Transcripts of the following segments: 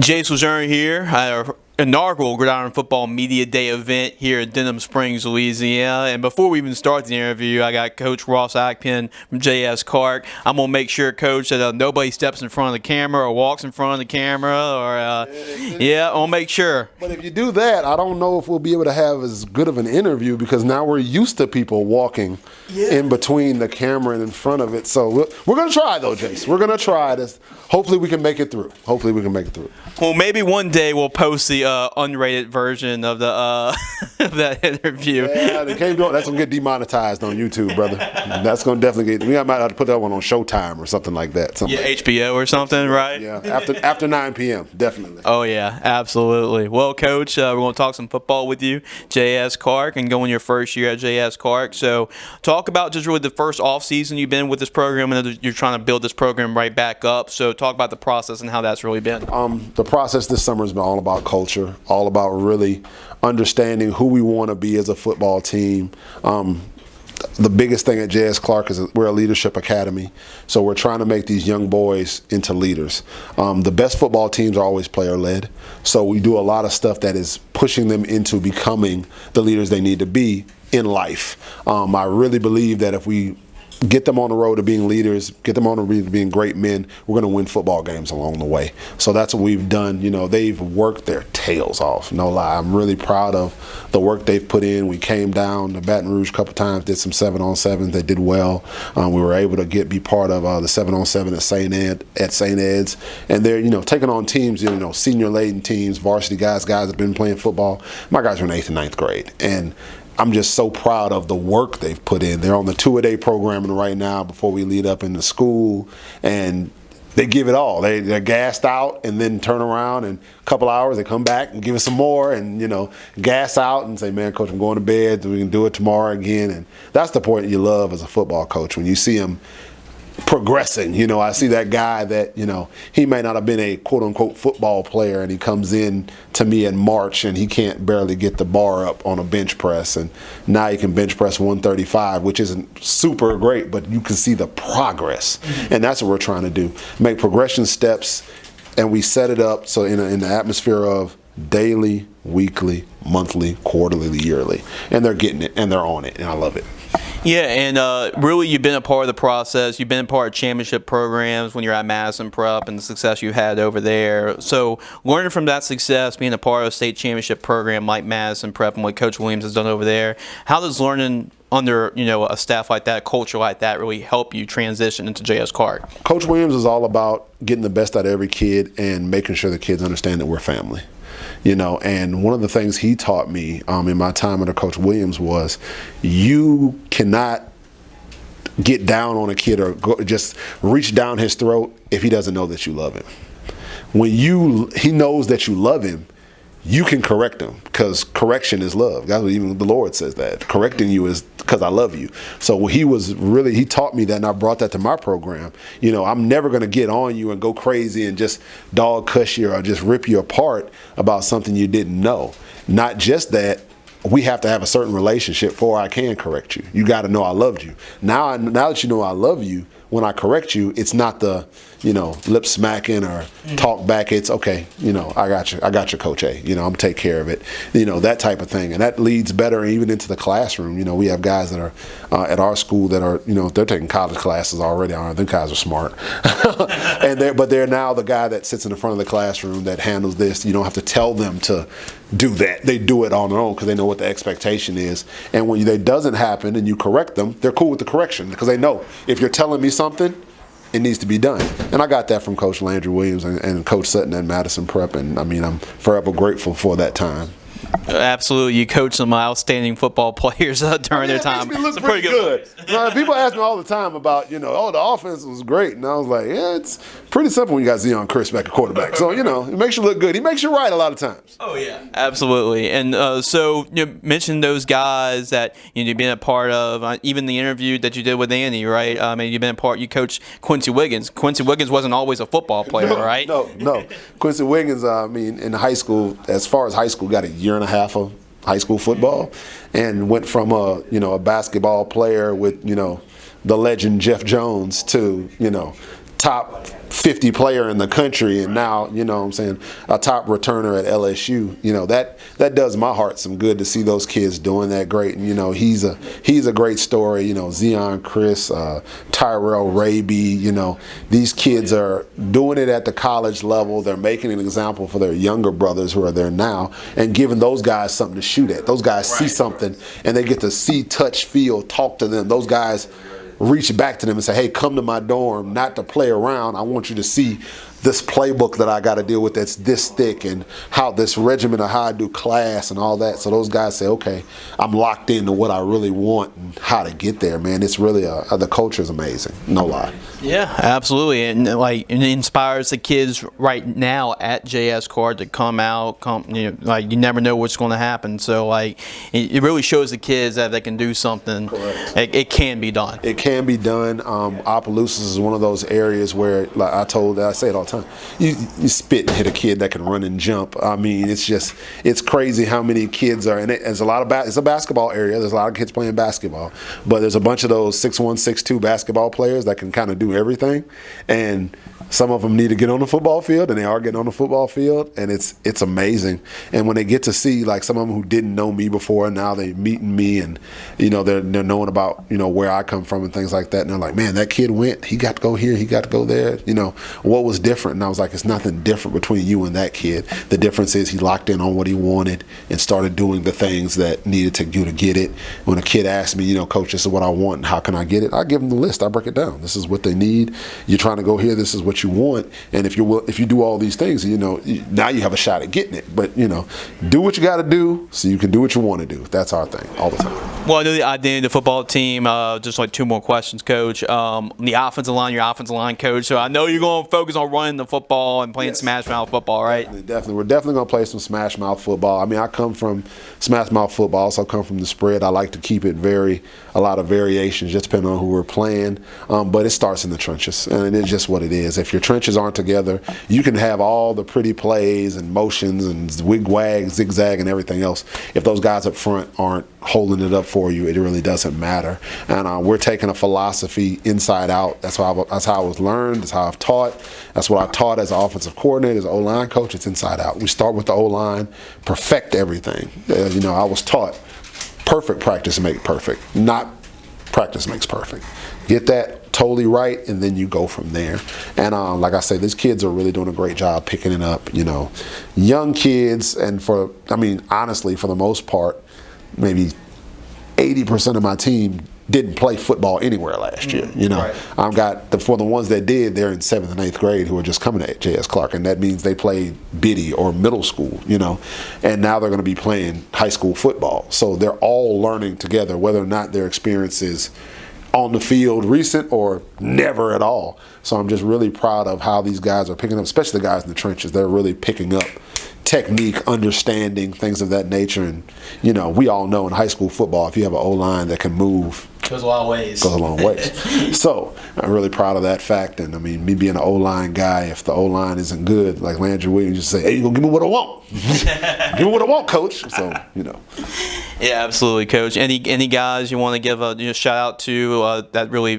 Jace LeJeune here at our inaugural Gridiron Football Media Day event here in Denham Springs, Louisiana. And before we even start the interview, I got Coach Ross Akpan from JS Clark. I'm going to make sure, Coach, that nobody steps in front of the camera or walks in front of the camera. I'll make sure. But if you do that, I don't know if we'll be able to have as good of an interview because now we're used to people walking in between the camera and in front of it. So we're going to try, though, Jace. We're going to try this. Hopefully we can make it through. Well, maybe one day we'll post the unrated version of the of that interview. Yeah, they can't do it. That's gonna get demonetized on YouTube, brother. That's gonna definitely get. We might have to put that one on Showtime or something like that. HBO or something, right? Yeah, after 9 p.m. definitely. Oh yeah, absolutely. Well, Coach, we're gonna talk some football with you, JS Clark, and going your first year at JS Clark. So, talk about just really the first off season you've been with this program, and you're trying to build this program right back up. So, talk about the process and how that's really been. The process this summer has been all about culture, all about really understanding who we want to be as a football team. The biggest thing at JS Clark is we're a leadership academy, so we're trying to make these young boys into leaders. The best football teams are always player-led, so we do a lot of stuff that is pushing them into becoming the leaders they need to be in life. I really believe that if we get them on the road to being leaders, get them on the road to being great men, we're going to win football games along the way. So that's what we've done. You know, they've worked their tails off, no lie. I'm really proud of the work they've put in. We came down to Baton Rouge a couple times, did some 7-on-7s. They did well. We were able to be part of the 7-on-7 at St. Ed's. And they're, taking on teams, senior-laden teams, varsity guys that have been playing football. My guys are in 8th and 9th grade. And I'm just so proud of the work they've put in. They're on the 2-a-day programming right now before we lead up into school, and they give it all. They're gassed out and then turn around, and a couple hours they come back and give us some more and, gas out and say, man, Coach, I'm going to bed. We can do it tomorrow again. And that's the point you love as a football coach, when you see them progressing. I see that guy that, he may not have been a quote-unquote football player, and he comes in to me in March and he can't barely get the bar up on a bench press, and now he can bench press 135, which isn't super great, but you can see the progress. And that's what we're trying to do, make progression steps, and we set it up so in the atmosphere of daily, weekly, monthly, quarterly, yearly, and they're getting it and they're on it, and I love it. Yeah, and really you've been a part of the process. You've been a part of championship programs when you're at Madison Prep and the success you had over there. So learning from that success, being a part of a state championship program like Madison Prep and what Coach Williams has done over there, how does learning under a staff like that, a culture like that, really help you transition into JS Clark? Coach Williams is all about getting the best out of every kid and making sure the kids understand that we're family. And one of the things he taught me in my time under Coach Williams was you cannot get down on a kid or just reach down his throat if he doesn't know that you love him. When he knows that you love him, you can correct him, because correction is love. That's what even the Lord says, that correcting you is because I love you. So he taught me that, and I brought that to my program. I'm never going to get on you and go crazy and just dog cuss you or just rip you apart about something you didn't know. Not just that, we have to have a certain relationship before I can correct you. You got to know I loved you. Now that you know I love you, when I correct you, it's not the, lip smacking or talk back. It's okay, I got you, Coach A. I'm gonna take care of it. That type of thing. And that leads better even into the classroom. We have guys that are at our school that are, they're taking college classes already. Them guys are smart. But they're now the guy that sits in the front of the classroom that handles this. You don't have to tell them to do that. They do it on their own because they know what the expectation is. And when it doesn't happen and you correct them, they're cool with the correction because they know if you're telling me something, it needs to be done. And I got that from Coach Landry Williams and Coach Sutton at Madison Prep, and I'm forever grateful for that time. Absolutely. You coached some outstanding football players during their time. It makes me look pretty good. People ask me all the time about, the offense was great. And I was like, yeah, it's pretty simple when you got Zeon Chris back at quarterback. So, it makes you look good. He makes you right a lot of times. Oh, yeah. Absolutely. And so you mentioned those guys that you've been a part of, even the interview that you did with Andy, right? You've been a part, you coached Quincy Wiggins. Quincy Wiggins wasn't always a football player, right? No. Quincy Wiggins, in high school, as far as high school, got a year and a half of high school football and went from a basketball player with, the legend Jeff Jones to, top 50 player in the country, and now, you know what I'm saying, a top returner at LSU. You know, that does my heart some good to see those kids doing that great. And, you know, he's a great story. You know, Zion, Chris, Tyrell, Raby, you know, these kids are doing it at the college level. They're making an example for their younger brothers who are there now and giving those guys something to shoot at. Those guys see something and they get to see, touch, feel, talk to them. Those guys reach back to them and say, hey, come to my dorm, not to play around. I want you to see this playbook that I got to deal with that's this thick, and how this regimen of how I do class and all that. So those guys say, okay, I'm locked into what I really want and how to get there, man. It's really, the culture is amazing, no lie. Yeah, absolutely. And like, it inspires the kids right now at JS Clark to come out, you know, like, you never know what's going to happen. So like, it really shows the kids that they can do something. Correct. It can be done. It can be done. Opelousas is one of those areas where, like I say it all the time, you spit and hit a kid that can run and jump. I mean, it's crazy how many kids are in it. It's a basketball area. There's a lot of kids playing basketball, but there's a bunch of those 6'1", 6'2" basketball players that can kind of do everything, and some of them need to get on the football field, and they are getting on the football field, and it's amazing. And when they get to see, like, some of them who didn't know me before, now they meeting me, and, you know, they're knowing about, you know, where I come from and things like that, and they're like, man, that kid went, he got to go here, he got to go there, you know, what was different? And I was like, it's nothing different between you and that kid. The difference is he locked in on what he wanted and started doing the things that needed to do to get it. When a kid asked me, you know, coach, this is what I want, and how can I get it? I give them the list. I break it down. This is what they need. You're trying to go here. This is what you want. And if you do all these things, you know, now you have a shot at getting it. But, you know, do what you got to do so you can do what you want to do. That's our thing all the time. Well, I know the identity of the football team. Just like two more questions, Coach. The offensive line, your offensive line coach. So I know you're going to focus on running the football and playing smash mouth football, right? Definitely. We're definitely going to play some smash mouth football. I mean, I come from smash mouth football. I also come from the spread. I like to keep it a lot of variations, just depending on who we're playing. But it starts in the trenches, and it's just what it is. If your trenches aren't together, you can have all the pretty plays and motions and wig-wag, zigzag, and everything else. If those guys up front aren't holding it up for you, it really doesn't matter. And we're taking a philosophy inside out. That's how I was learned. That's how I've taught. That's what I taught as an offensive coordinator, as an O-line coach. It's inside out. We start with the O-line, perfect everything. You know, I was taught perfect practice makes perfect, not practice makes perfect. Get that totally right, and then you go from there. And like I say, these kids are really doing a great job picking it up. You know, young kids, and honestly, for the most part, maybe 80% of my team didn't play football anywhere last year. You know, right. I've got for the ones that did, they're in 7th and 8th grade who are just coming to JS Clark, and that means they played biddy or middle school. You know, and now they're going to be playing high school football. So they're all learning together, whether or not their experience is on the field recent or never at all. So I'm just really proud of how these guys are picking up, especially the guys in the trenches. They're really picking up technique, understanding, things of that nature. And, you know, we all know in high school football, if you have an O-line that can move, goes a long ways. Goes a long ways. So I'm really proud of that fact. And I mean, me being an O-line guy, if the O-line isn't good, like Landry Williams just say, hey, you gonna give me what I want. Give me what I want, coach. So, you know. Yeah, absolutely, Coach. Any guys you want to give a shout out to that really,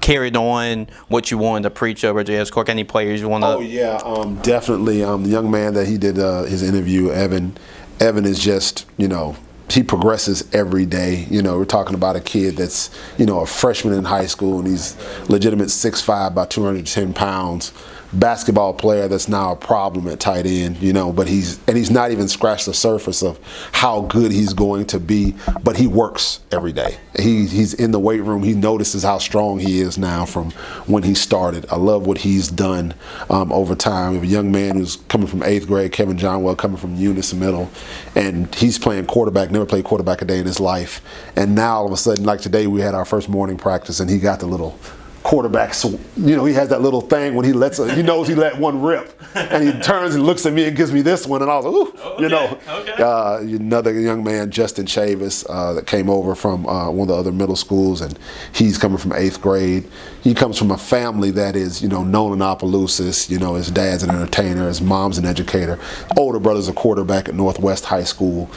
carried on what you wanted to preach over at JS Clark? Any players you want to? Oh yeah, definitely. The young man that he did his interview, Evan is just, you know, he progresses every day. You know, we're talking about a kid that's, you know, a freshman in high school, and he's legitimate 6'5", about 210 pounds. Basketball player that's now a problem at tight end, you know, but he's not even scratched the surface of how good he's going to be, but he works every day. He's in the weight room. He notices how strong he is now from when he started. I love what he's done over time. We have a young man who's coming from 8th grade, Kevin Johnwell, coming from Eunice Middle, and he's playing quarterback, never played quarterback a day in his life. And now all of a sudden, like today, we had our first morning practice, and he got the little quarterback, you know, he has that little thing when he knows he let one rip, and he turns and looks at me and gives me this one, and I was like, ooh, okay, you know. Okay. Another young man, Justin Chavis, that came over from one of the other middle schools, and he's coming from 8th grade. He comes from a family that is, you know, known in Opelousas. You know, his dad's an entertainer, his mom's an educator, older brother's a quarterback at Northwest High School.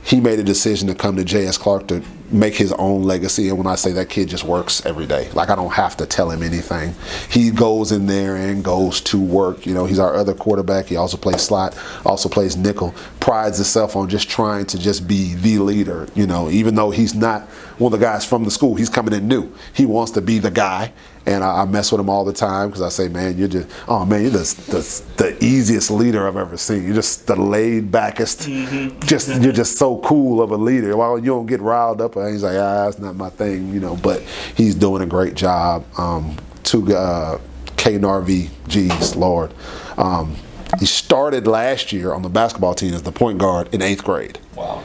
He made a decision to come to JS Clark to make his own legacy. And when I say that kid just works every day, like I don't have to tell him anything. He goes in there and goes to work. You know, he's our other quarterback. He also plays slot, also plays nickel. Prides himself on just trying to just be the leader. You know, even though he's not one of the guys from the school, he's coming in new. He wants to be the guy. And I mess with him all the time because I say, man, you're just, you're the easiest leader I've ever seen. You're just the laid backest. You're just so cool of a leader. Well, you don't get riled up. And he's like, that's not my thing, you know. But he's doing a great job. K Narvi, geez, Lord. He started last year on the basketball team as the point guard in 8th grade. Wow.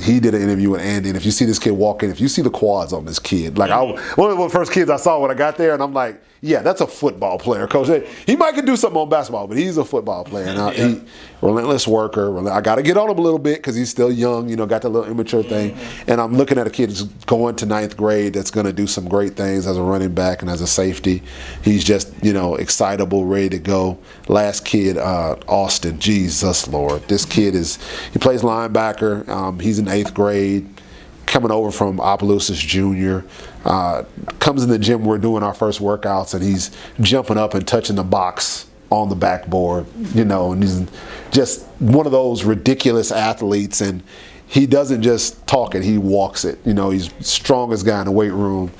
He did an interview with Andy, and if you see this kid walk in, if you see the quads on this kid, like one of the first kids I saw when I got there, and I'm like, yeah, that's a football player, coach. He might could do something on basketball, but he's a football player. And he relentless worker. I got to get on him a little bit because he's still young, you know, got that little immature thing. And I'm looking at a kid who's going to 9th grade that's going to do some great things as a running back and as a safety. He's just, you know, excitable, ready to go. Last kid, Austin, Jesus Lord. This kid he plays linebacker. He's in 8th grade. Coming over from Opelousas Junior, comes in the gym. We're doing our first workouts, and he's jumping up and touching the box on the backboard, you know, and he's just one of those ridiculous athletes. And he doesn't just talk it; he walks it. You know, he's the strongest guy in the weight room.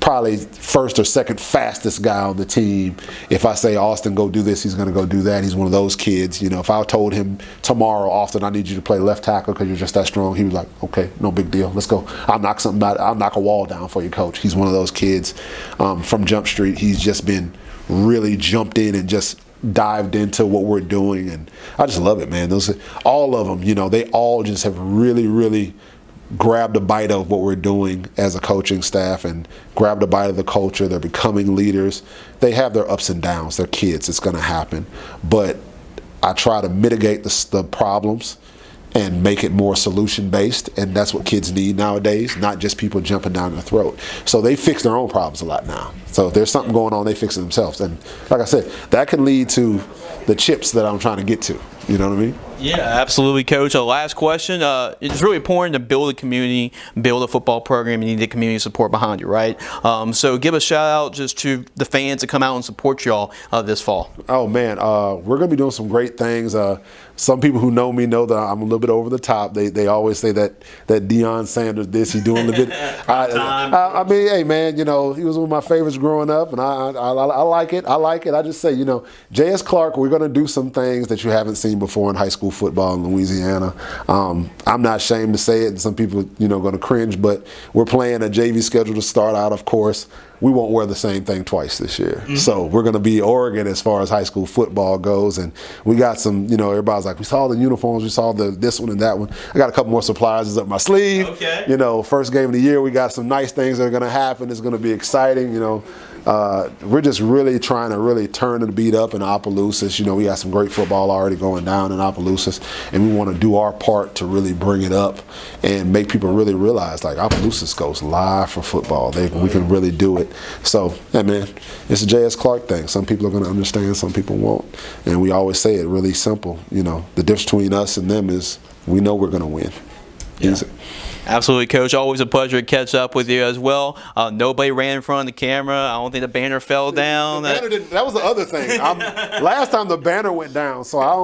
Probably first or second fastest guy on the team. If I say, Austin, go do this, he's going to go do that. He's one of those kids. You know, if I told him tomorrow, Austin, I need you to play left tackle because you're just that strong, he was like, okay, no big deal. Let's go. I'll knock something out. I'll knock a wall down for you, coach. He's one of those kids from Jump Street. He's just been really jumped in and just dived into what we're doing. And I just love it, man. All of them, you know, they all just have really, really grabbed a bite of what we're doing as a coaching staff and grabbed a bite of the culture. They're becoming leaders. They have their ups and downs. They're kids. It's going to happen. But I try to mitigate the problems and make it more solution-based, and that's what kids need nowadays, not just people jumping down their throat. So they fix their own problems a lot now. So if there's something going on, they fix it themselves. And like I said, that can lead to the chips that I'm trying to get to. You know what I mean? Yeah, absolutely, Coach. Last question. It's really important to build a community, build a football program. You need the community support behind you, right? So give a shout out just to the fans that come out and support y'all this fall. Oh, man. We're going to be doing some great things. Some people who know me know that I'm a little bit over the top. They always say that Deion Sanders this, he's doing a bit. I mean, hey, man, you know, he was one of my favorites growing up, and I like it. I like it. I just say, you know, J.S. Clark, we're going to do some things that you haven't seen before in high school football in Louisiana. I'm not ashamed to say it, and some people, you know, going to cringe, but we're playing a JV schedule to start out, of course. We won't wear the same thing twice this year. So we're going to be Oregon as far as high school football goes. And we got some, you know, everybody's like, we saw the uniforms, we saw this one and that one. I got a couple more surprises up my sleeve. Okay. You know, first game of the year, we got some nice things that are going to happen. It's going to be exciting, you know. We're just really trying to really turn the beat up in Opelousas. You know, we got some great football already going down in Opelousas, and we want to do our part to really bring it up and make people really realize, like, Opelousas goes live for football. We can really do it. So, yeah, man, it's a J.S. Clark thing. Some people are going to understand, some people won't. And we always say it really simple. You know, the difference between us and them is we know we're going to win. Yeah. Easy. Absolutely, Coach. Always a pleasure to catch up with you as well. Nobody ran in front of the camera. I don't think the banner fell down. That was the other thing. Last time the banner went down, so I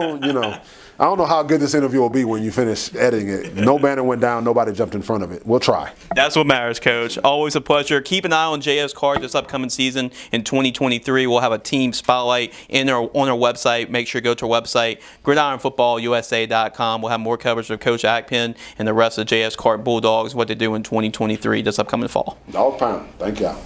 don't know how good this interview will be when you finish editing it. No banner went down. Nobody jumped in front of it. We'll try. That's what matters, Coach. Always a pleasure. Keep an eye on J.S. Clark this upcoming season in 2023. We'll have a team spotlight on our website. Make sure to go to our website, gridironfootballusa.com. We'll have more coverage of Coach Akpan and the rest of the J.S. Clark Bulldogs, what they do in 2023 this upcoming fall. All the time. Thank y'all.